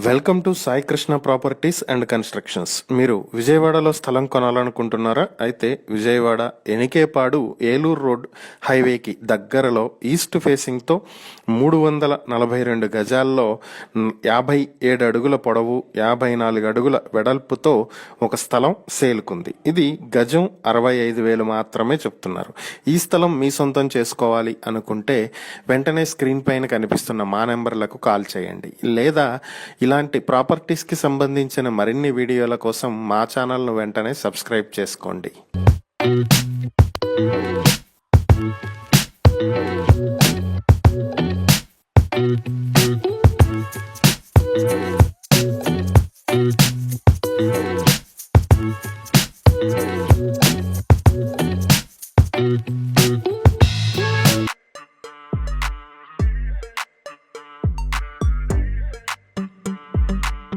Welcome to Sai Krishna properties and constructions. మీరు విజయవాడలో స్థలం కొనాలనుకుంటున్నారా? అయితే విజయవాడ ఎనికేపాడు ఏలూరు రోడ్ హైవేకి దగ్గరలో ఈస్ట్ ఫేసింగ్తో 342 గజాల్లో 57 అడుగుల పొడవు 54 అడుగుల వెడల్పుతో ఒక స్థలం సేల్కుంది. ఇది గజం 65,000 మాత్రమే చెప్తున్నారు. ఈ స్థలం మీ సొంతం చేసుకోవాలి అనుకుంటే వెంటనే స్క్రీన్ పైన కనిపిస్తున్న మా నెంబర్లకు కాల్ చేయండి, లేదా ఇలాంటి ప్రాపర్టీస్కి సంబంధించిన మరిన్ని వీడియోల కోసం మా ఛానల్ను వెంటనే సబ్స్క్రైబ్ చేసుకోండి.